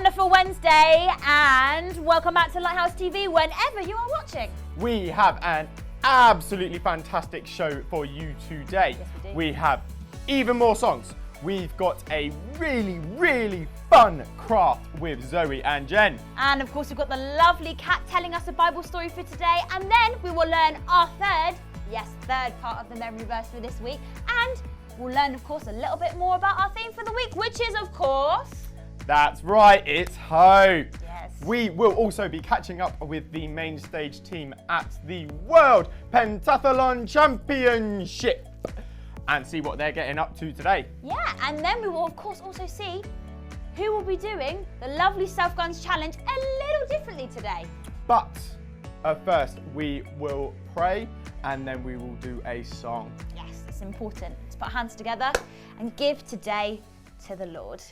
wonderful Wednesday and welcome back to Lighthouse TV whenever you are watching. We have an absolutely fantastic show for you today. Yes, we do. We have even more songs. We've got a really fun craft with Zoe and Jen. And of course we've got the lovely Kat telling us a Bible story for today, and then we will learn our third part of the memory verse for this week, and we'll learn of course a little bit more about our theme for the week, which is of course... That's right, it's hope. Yes. We will also be catching up with the main stage team at the World Pentathlon Championship and see what they're getting up to today. Yeah, and then we will of course also see who will be doing the lovely self-guns challenge a little differently today. But first we will pray and then we will do a song. Yes, it's important to put our hands together and give today to the Lord.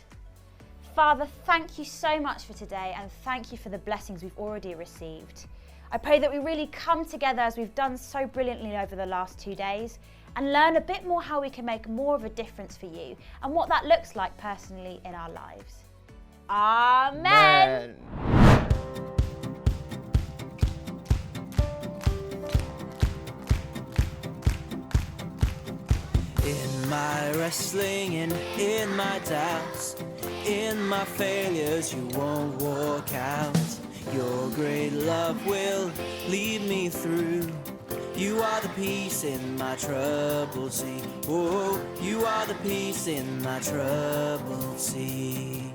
Father, thank you so much for today and thank you for the blessings we've already received. I pray that we really come together as we've done so brilliantly over the last 2 days and learn a bit more how we can make more of a difference for you and what that looks like personally in our lives. Amen. In my wrestling and in my doubts, in my failures you won't walk out. Your great love will lead me through. You are the peace in my troubled sea. Oh, you are the peace in my troubled sea.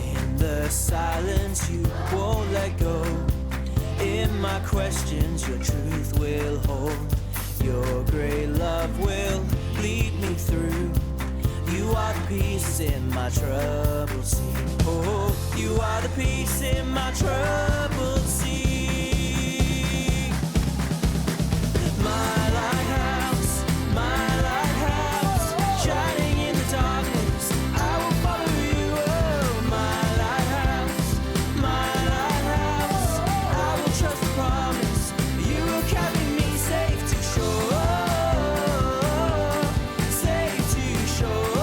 In the silence you won't let go. In my questions your truth will hold. Your great love will lead me through. You are the peace in my troubled sea. Oh, you are the peace in my troubled sea. My lighthouse, shining in the darkness, I will follow you. Oh, my lighthouse, I will trust the promise. You will carry me safe to shore. Safe to shore.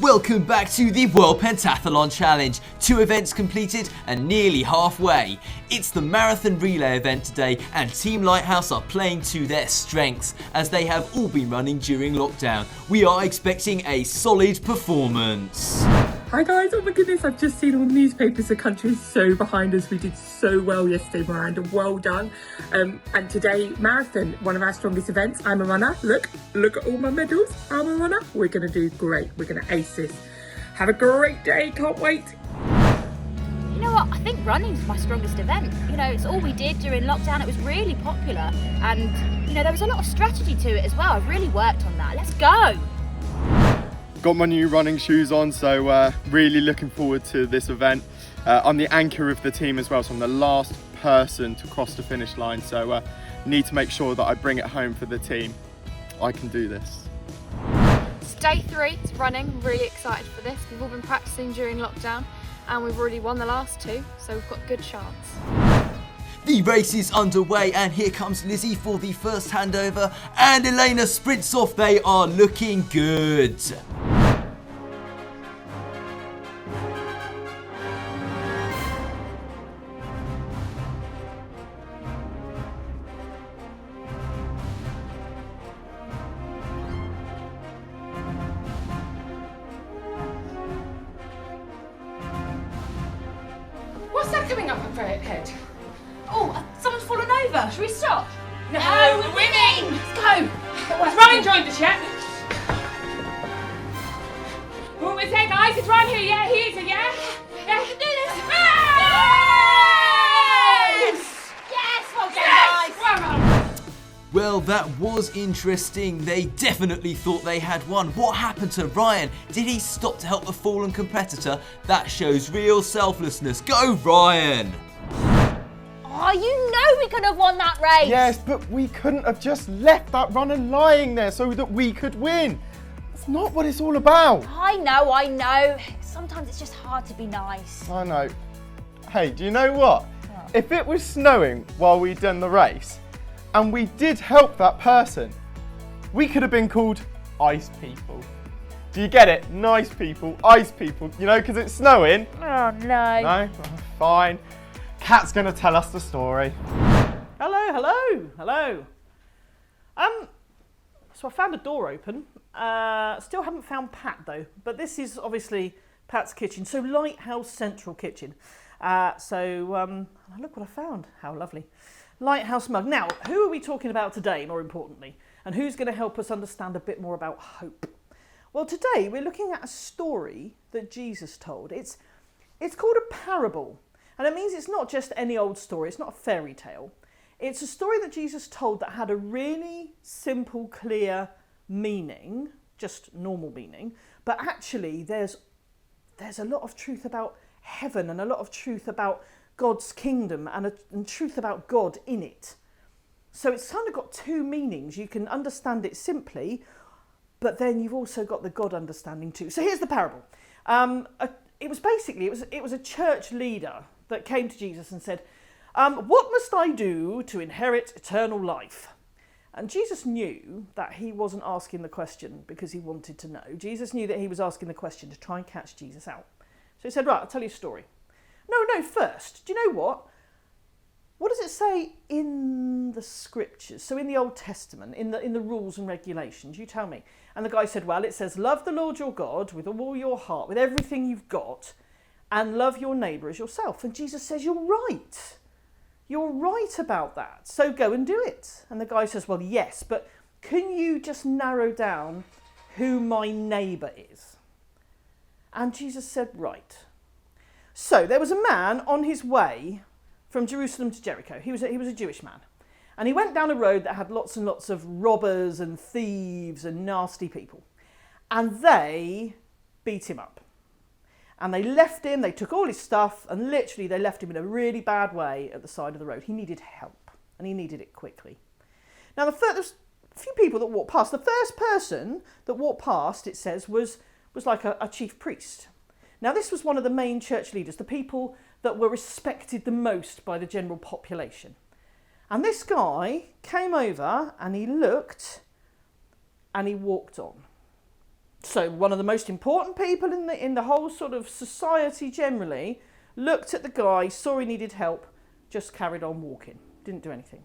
Welcome back to the World Pentathlon Challenge. 2 events completed and nearly halfway. It's the marathon relay event today and Team Lighthouse are playing to their strengths as they have all been running during lockdown. We are expecting a solid performance. Hi guys, oh my goodness, I've just seen all the newspapers. The country is so behind us. We did so well yesterday, Miranda, well done. And today, marathon, one of our strongest events. I'm a runner, look at all my medals. I'm a runner, we're gonna do great. We're gonna ace this. Have a great day, can't wait. You know what? I think running's my strongest event. You know, it's all we did during lockdown. It was really popular. And, you know, there was a lot of strategy to it as well. I've really worked on that. Let's go. Got my new running shoes on, so really looking forward to this event. I'm the anchor of the team as well, so I'm the last person to cross the finish line, so need to make sure that I bring it home for the team. I can do this. It's day 3, it's running. I'm really excited for this. We've all been practicing during lockdown and we've already won the last 2, so we've got a good chance. The race is underway and here comes Lizzie for the first handover and Elena sprints off. They are looking good. What's that coming up her head? Oh, someone's fallen over. Should we stop? No, we're winning. Let's go. Has Ryan joined us yet? Oh, it's there, guys. It's Ryan here. Yeah, he is. Yeah. Yeah. We can do this. Yes! Yes, well done, Yes! guys. Well done. Well, that was interesting. They definitely thought they had won. What happened to Ryan? Did he stop to help the fallen competitor? That shows real selflessness. Go, Ryan! Oh, you know we could have won that race. Yes, but we couldn't have just left that runner lying there so that we could win. That's not what it's all about. I know. Sometimes it's just hard to be nice. I know. Hey, do you know what? If it was snowing while we'd done the race, and we did help that person, we could have been called ice people. Do you get it? Nice people, ice people, you know, because it's snowing. Oh, no. No? Oh, fine. Kat's going to tell us the story. Hello. So I found a door open. Still haven't found Pat though, but this is obviously Pat's kitchen. So Lighthouse Central Kitchen. Look what I found. How lovely. Lighthouse mug. Now, who are we talking about today, more importantly? And who's going to help us understand a bit more about hope? Well, today we're looking at a story that Jesus told. It's called a parable. And it means it's not just any old story. It's not a fairy tale. It's a story that Jesus told that had a really simple, clear meaning, just normal meaning. But actually, there's a lot of truth about heaven and a lot of truth about God's kingdom and truth about God in it. So it's kind of got 2 meanings. You can understand it simply, but then you've also got the God understanding too. So here's the parable. It was a church leader that came to Jesus and said, what must I do to inherit eternal life? And Jesus knew that he wasn't asking the question because he wanted to know. Jesus knew that he was asking the question to try and catch Jesus out. So he said, right, I'll tell you a story. No, first, do you know what? What does it say in the scriptures? So in the Old Testament, in the rules and regulations, you tell me. And the guy said, well, it says, love the Lord your God with all your heart, with everything you've got, and love your neighbour as yourself. And Jesus says, you're right. You're right about that. So go and do it. And the guy says, well, yes, but can you just narrow down who my neighbour is? And Jesus said, right. So there was a man on his way from Jerusalem to Jericho. He was a Jewish man. And he went down a road that had lots and lots of robbers and thieves and nasty people. And they beat him up. And they left him, they took all his stuff, and literally they left him in a really bad way at the side of the road. He needed help, and he needed it quickly. Now, there's a few people that walked past. The first person that walked past, it says, was like a chief priest. Now, this was one of the main church leaders, the people that were respected the most by the general population. And this guy came over, and he looked, and he walked on. So one of the most important people in the whole sort of society generally looked at the guy, saw he needed help, just carried on walking, didn't do anything.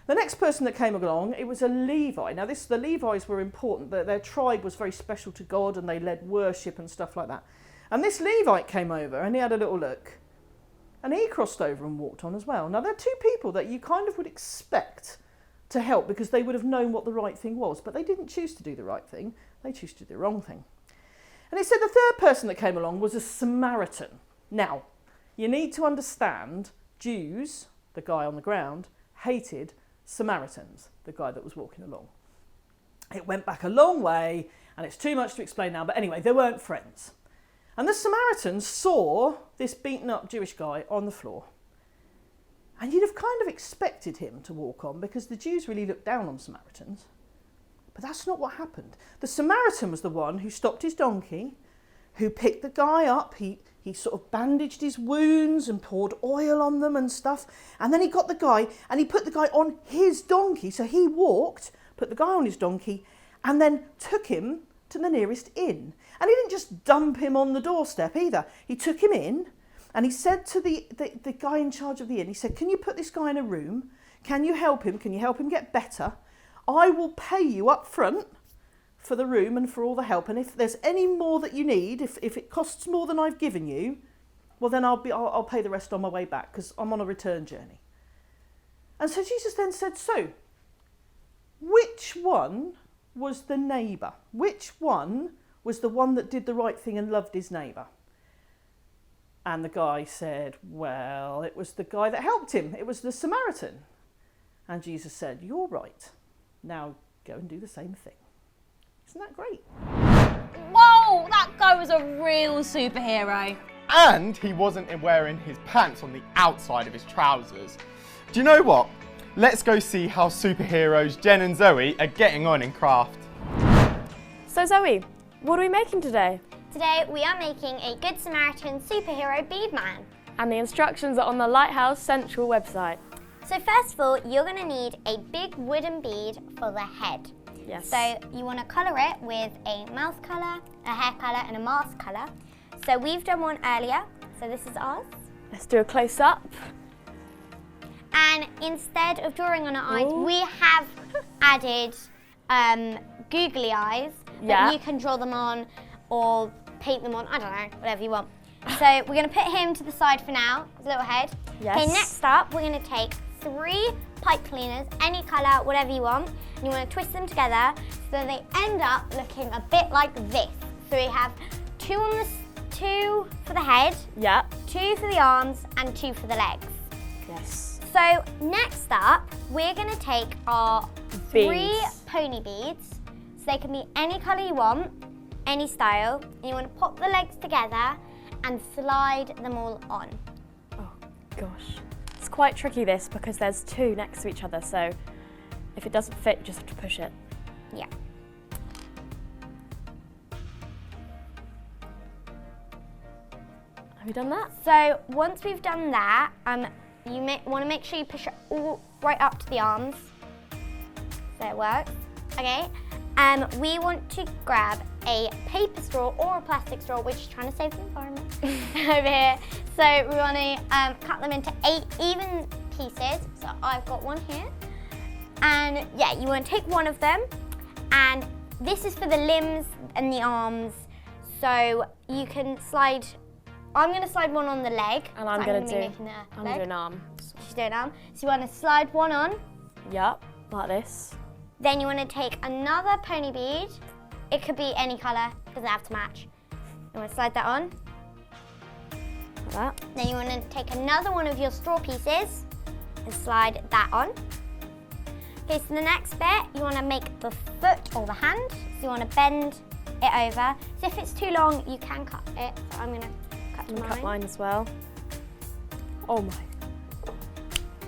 The next person that came along, it was a Levi. Now the Levites were important. Their tribe was very special to God and they led worship and stuff like that. And this Levite came over and he had a little look. And he crossed over and walked on as well. Now, there are two people that you kind of would expect to help because they would have known what the right thing was, but they didn't choose to do the right thing. They chose to do the wrong thing. And it said the third person that came along was a Samaritan. Now, you need to understand Jews, the guy on the ground, hated Samaritans, the guy that was walking along. It went back a long way, and it's too much to explain now, but anyway, they weren't friends. And the Samaritans saw this beaten up Jewish guy on the floor. And you'd have kind of expected him to walk on because the Jews really looked down on Samaritans. But that's not what happened. The Samaritan was the one who stopped his donkey, who picked the guy up. He sort of bandaged his wounds and poured oil on them and stuff. And then he got the guy and he put the guy on his donkey. So he walked, put the guy on his donkey, and then took him to the nearest inn. And he didn't just dump him on the doorstep either. He took him in and he said to the guy in charge of the inn, he said, can you put this guy in a room? Can you help him? Can you help him get better? I will pay you up front for the room and for all the help. And if there's any more that you need, if it costs more than I've given you, well then I'll pay the rest on my way back because I'm on a return journey. And so Jesus then said, so which one was the neighbour? Which one was the one that did the right thing and loved his neighbour? And the guy said, well, it was the guy that helped him. It was the Samaritan. And Jesus said, you're right. Now go and do the same thing. Isn't that great? Whoa, that guy was a real superhero. And he wasn't wearing his pants on the outside of his trousers. Do you know what? Let's go see how superheroes Jen and Zoe are getting on in craft. So Zoe, what are we making today? Today we are making a Good Samaritan superhero bead man. And the instructions are on the Lighthouse Central website. So first of all, you're going to need a big wooden bead for the head. Yes. So you want to colour it with a mouth colour, a hair colour and a mask colour. So we've done one earlier, so this is ours. Let's do a close-up. And instead of drawing on our eyes, we have added googly eyes that you can draw them on or paint them on, I don't know, whatever you want. So we're going to put him to the side for now, his little head. Yes. Okay, next up, we're going to take 3 pipe cleaners, any colour, whatever you want. And you want to twist them together so that they end up looking a bit like this. So we have 2 for the head, 2 for the arms, and 2 for the legs. Yes. So next up, we're going to take our 3 Beads. pony beads. So they can be any colour you want, any style. And you want to pop the legs together and slide them all on. Oh gosh. It's quite tricky this because there's 2 next to each other, so if it doesn't fit, you just have to push it. Yeah. Have you done that? So once we've done that, you want to make sure you push it all right up to the arms. So it works. Okay. We want to grab a paper straw or a plastic straw, which is trying to save the environment over here. So we want to cut them into 8 even pieces. So I've got one here. And yeah, you want to take one of them, and this is for the limbs and the arms. So you can slide. I'm going to slide one on the leg. And I'm going to do an arm. She's doing an arm. So you want to slide one on. Yep, like this. Then you want to take another pony bead. It could be any colour, doesn't have to match. You want to slide that on. Like that. Then you want to take another one of your straw pieces and slide that on. Okay, so the next bit, you want to make the foot or the hand. So you want to bend it over. So if it's too long, you can cut it. So I'm going to Cut mine as well. Oh my.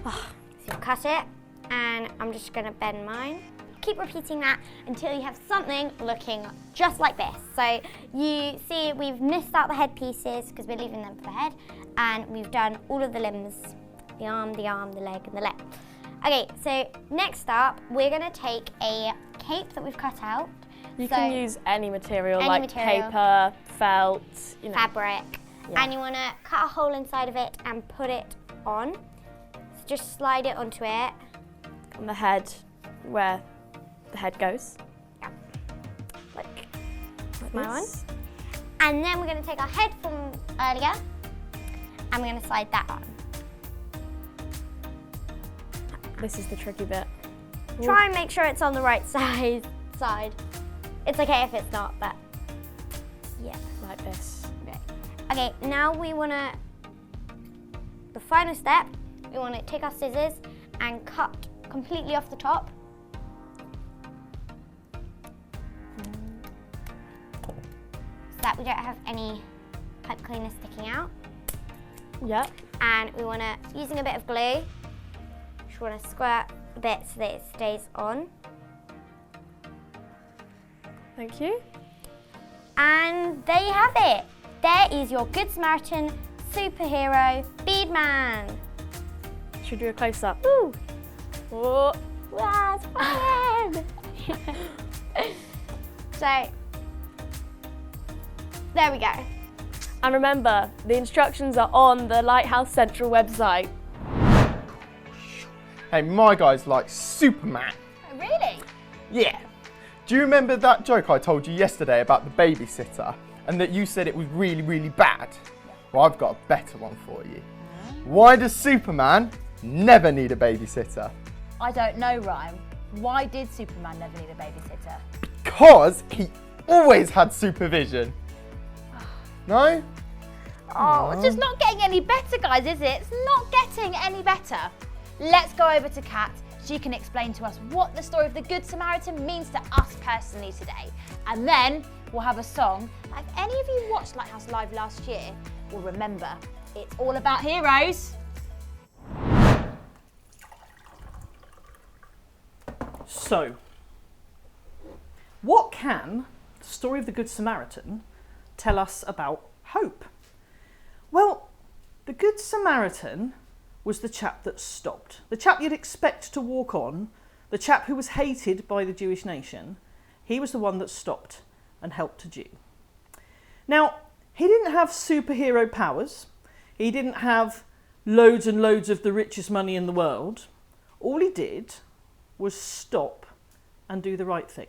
So you cut it, and I'm just going to bend mine. Keep repeating that until you have something looking just like this. So you see we've missed out the head pieces because we're leaving them for the head, and we've done all of the limbs, the arm, the leg, and the leg. Okay, so next up, we're going to take a cape that we've cut out. You So- can use any material Any like material. paper, felt, you know. fabric, Yeah. and you want to cut a hole inside of it and put it on. So just slide it onto it. On the head, where the head goes. Yeah. Like Like my one. this. And then we're going to take our head from earlier and we're going to slide that on. This is the tricky bit. Try and make sure it's on the right side. It's okay if it's not, but yeah. Like this. Okay, now we want to, the final step, we want to take our scissors and cut completely off the top. So that we don't have any pipe cleaner sticking out. Yep. And we want to, using a bit of glue, just want to squirt a bit so that it stays on. Thank you. And there you have it. There is your Good Samaritan superhero bead man. Should we do a close up? Woo! Oh. Wow, it's fun! So, there we go. And remember, the instructions are on the Lighthouse Central website. Hey, my guy's like Superman. Really? Yeah. Do you remember that joke I told you yesterday about the babysitter and that you said it was really, really bad? Well, I've got a better one for you. Why does Superman never need a babysitter? I don't know, Ryan. Why did Superman never need a babysitter? Because he always had supervision. No? Oh, it's just not getting any better, guys, is it? It's not getting any better. Let's go over to Kat. She can explain to us what the story of the Good Samaritan means to us personally today. And then we'll have a song. If any of you watched Lighthouse Live last year will remember, it's all about heroes. So, what can the story of the Good Samaritan tell us about hope? Well, the Good Samaritan was the chap that stopped. The chap you'd expect to walk on, the chap who was hated by the Jewish nation. He was the one that stopped and helped a Jew. Now, he didn't have superhero powers. He didn't have loads and loads of the richest money in the world. All he did was stop and do the right thing.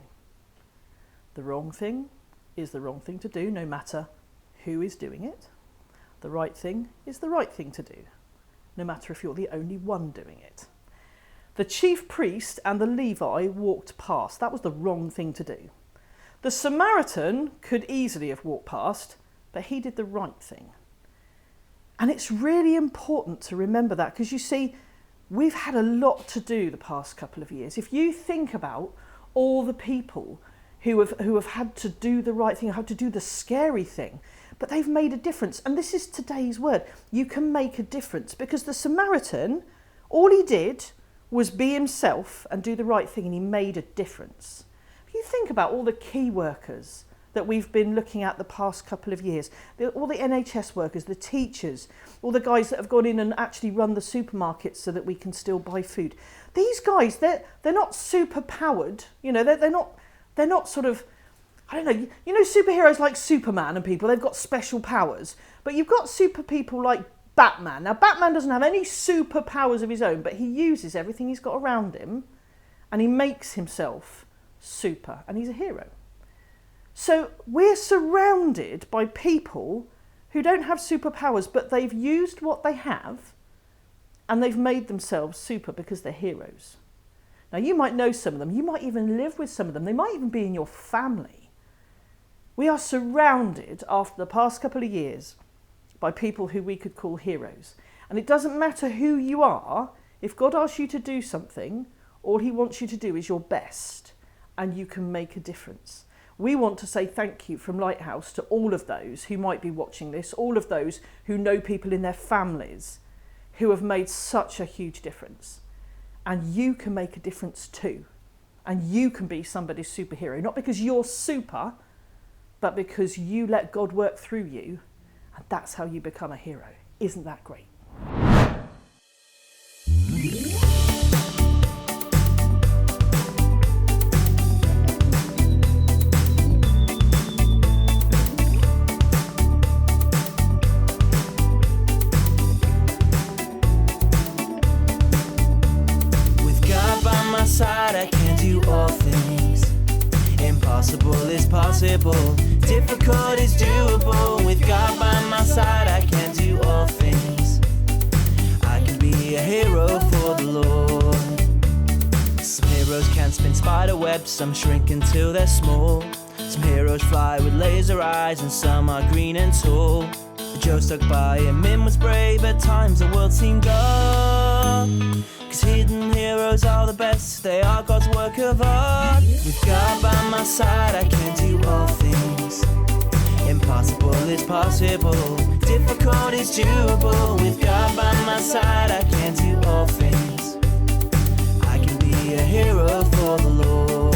The wrong thing is the wrong thing to do, no matter who is doing it. The right thing is the right thing to do, no matter if you're the only one doing it. The chief priest and the Levi walked past. That was the wrong thing to do. The Samaritan could easily have walked past, but he did the right thing. And it's really important to remember that, because you see, we've had a lot to do the past couple of years. If you think about all the people who have had to do the right thing, had to do the scary thing, but they've made a difference. And this is today's word. You can make a difference, because the Samaritan, all he did was be himself and do the right thing, and he made a difference. If you think about all the key workers that we've been looking at the past couple of years, all the NHS workers, the teachers, all the guys that have gone in and actually run the supermarkets so that we can still buy food. These guys, they're not super powered, you know, they're not sort of, I don't know, you know, superheroes like Superman and people, they've got special powers, but you've got super people like Batman. Now, Batman doesn't have any superpowers of his own, but he uses everything he's got around him and he makes himself super, and he's a hero. So we're surrounded by people who don't have superpowers, but they've used what they have and they've made themselves super because they're heroes. Now, you might know some of them. You might even live with some of them. They might even be in your family. We are surrounded, after the past couple of years, by people who we could call heroes. And it doesn't matter who you are. If God asks you to do something, all he wants you to do is your best, and you can make a difference. We want to say thank you from Lighthouse to all of those who might be watching this, all of those who know people in their families who have made such a huge difference. And you can make a difference too. And you can be somebody's superhero, not because you're super, but because you let God work through you, and that's how you become a hero. Isn't that great? possible. Difficult is doable. With God by my side, I can do all things. I can be a hero for the Lord. Some heroes can spin spider webs, some shrink until they're small. Some heroes fly with laser eyes, and some are green and tall. Joe stuck by him, Min was brave. At times the world seemed dark, 'cause hidden heroes are the best, they are God's work of art. With God by my side, I can do all things. Impossible is possible, difficult is doable. With God by my side, I can do all things. I can be a hero for the Lord.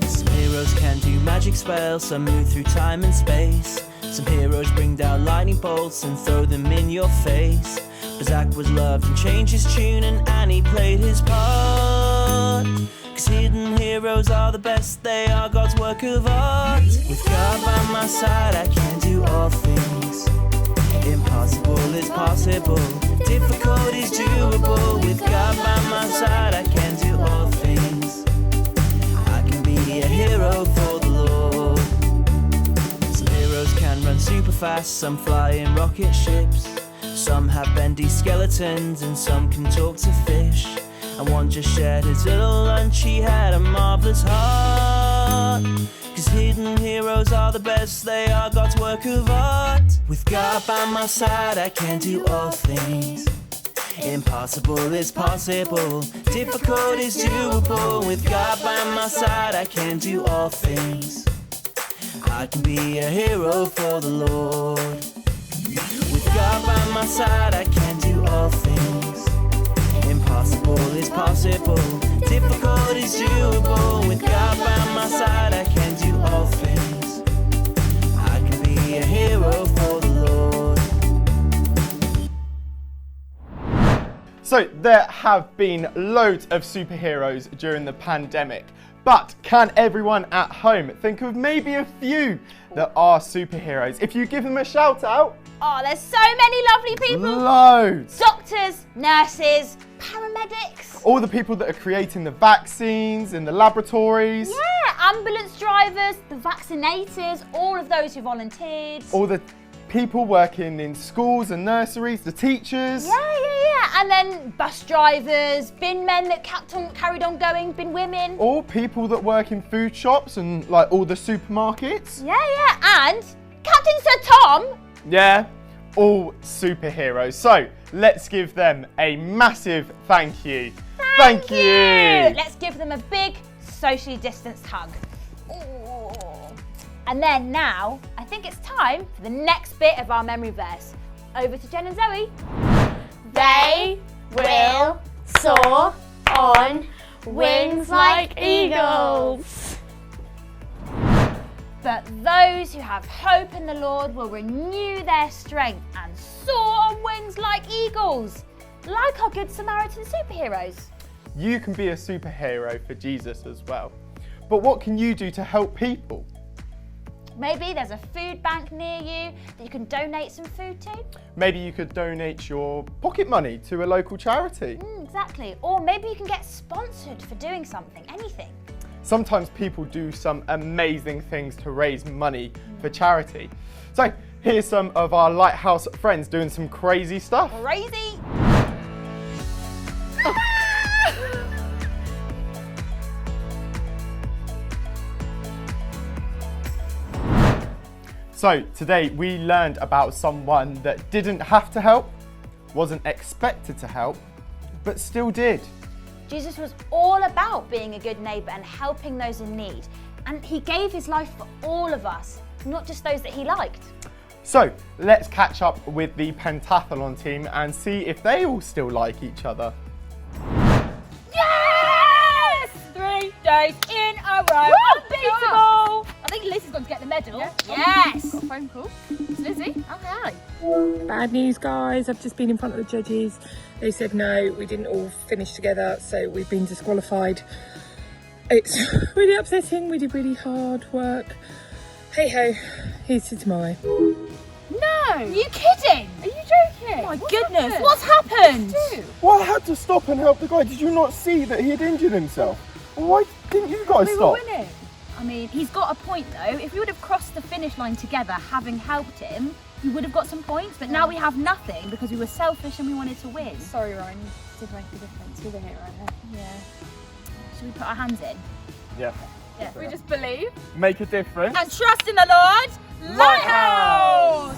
Some heroes can do magic spells, some move through time and space. Some heroes bring down lightning bolts and throw them in your face. But Zach was loved and changed his tune, and Annie played his part. 'Cause hidden heroes are the best, they are God's work of art. With God by my side, I can do all things. Impossible is possible, difficult is doable. With God by my side, I can do all things. I can be a hero for the Lord. Some heroes can run super fast, some fly in rocket ships. Some have bendy skeletons, and some can talk to fish. And one just shared his little lunch, he had a marvellous heart. 'Cause hidden heroes are the best, they are God's work of art. With God by my side, I can do all things. Impossible is possible, difficult is doable. With God by my side, I can do all things. I can be a hero for the Lord. With God by my side, I can do all things. Impossible is possible, difficult is doable. With God by my side, I can do all things. I can be a hero for the Lord. So there have been loads of superheroes during the pandemic, but can everyone at home think of maybe a few that are superheroes? If you give them a shout out. Oh, there's so many lovely people. Loads. Doctors, nurses, paramedics. All the people that are creating the vaccines in the laboratories. Yeah, ambulance drivers, the vaccinators, all of those who volunteered. All the people working in schools and nurseries, the teachers. Yeah. And then bus drivers, bin men that carried on going, bin women. All people that work in food shops and like all the supermarkets. Yeah. And Captain Sir Tom. Yeah, all superheroes. So let's give them a massive thank you. Thank you. Let's give them a big socially distanced hug. Ooh. And then now, I think it's time for the next bit of our memory verse. Over to Jen and Zoe. They will soar on wings like eagles. But those who have hope in the Lord will renew their strength and soar on wings like eagles, like our Good Samaritan superheroes. You can be a superhero for Jesus as well. But what can you do to help people? Maybe there's a food bank near you that you can donate some food to. Maybe you could donate your pocket money to a local charity. Exactly. Or maybe you can get sponsored for doing something, anything. Sometimes people do some amazing things to raise money for charity. So here's some of our Lighthouse friends doing some crazy stuff. Crazy! So today we learned about someone that didn't have to help, wasn't expected to help, but still did. Jesus was all about being a good neighbour and helping those in need. And he gave his life for all of us, not just those that he liked. So let's catch up with the pentathlon team and see if they all still like each other. Yes! 3 days in a row. Unbeatable! I think Liz is going to get the medal. Yeah. Yes! Got a phone call. It's Lizzie. Oh, hi. Bad news, guys. I've just been in front of the judges. They said no, we didn't all finish together, so we've been disqualified. It's really upsetting. We did really hard work. Hey ho, here's to tomorrow. No! Are you kidding? Are you joking? Oh my goodness, what's happened? Well, I had to stop and help the guy. Did you not see that he had injured himself? Why didn't you guys stop? We were winning. I mean, he's got a point though. If we would have crossed the finish line together, having helped him, we would have got some points, but now we have nothing because we were selfish and we wanted to win. Sorry, Ryan, you did make a difference. You're the hero here. Yeah. Should we put our hands in? Yeah. Yeah. We just believe. Make a difference. And trust in the Lord. Lighthouse!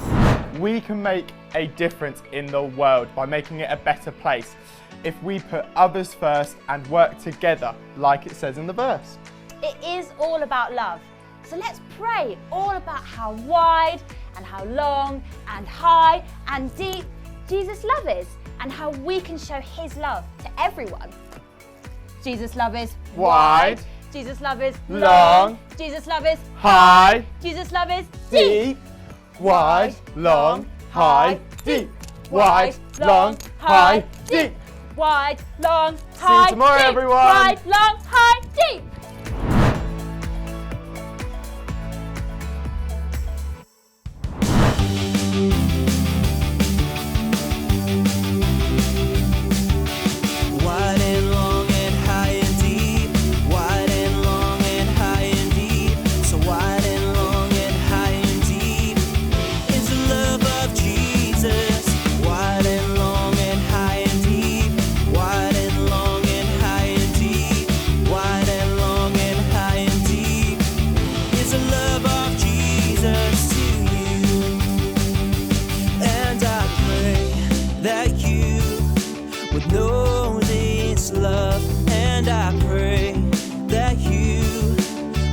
We can make a difference in the world by making it a better place if we put others first and work together, like it says in the verse. It is all about love. So let's pray all about how wide and how long and high and deep Jesus' love is and how we can show his love to everyone. Jesus' love is Wide. Jesus' love is Long. Jesus' love is High, Jesus' love is deep. deep, wide, long, high, deep. Wide, long, high, deep. Wide, long, See high, you tomorrow, deep. everyone. Wide, long, high, deep. Wide and long and high and deep. Wide and long and high and deep. So wide and long and high and deep is the love of Jesus. Wide and long and high and deep. Wide and long and high and deep. Wide and long and high and deep is the love of Jesus to you. And I pray that you would know this love, and I pray that you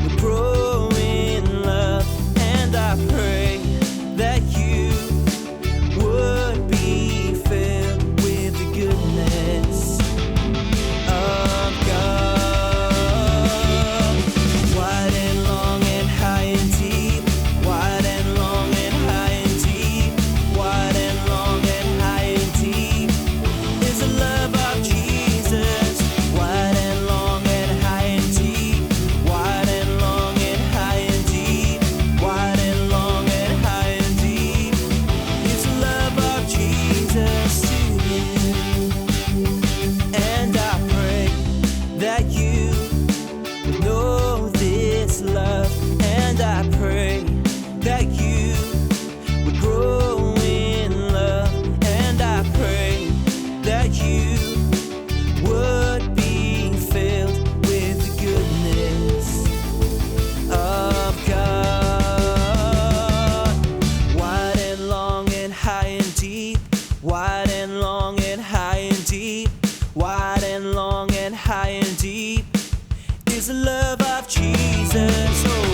would grow in love, and I pray that you would be filled with the goodness of God. Wide and long and high and deep, wide and long and high and deep, wide and long and high and deep is the love of Jesus. Wide and long and high and deep, wide and long and high and deep, wide and long and high and deep is the love of Jesus to you. And I pray that you would know this love, and I pray that you would grow in love, and I pray that you would be filled with the goodness of God. Wide and long and high and deep, wide and long and high and deep, wide and long and high and deep is the love of Jesus. Oh,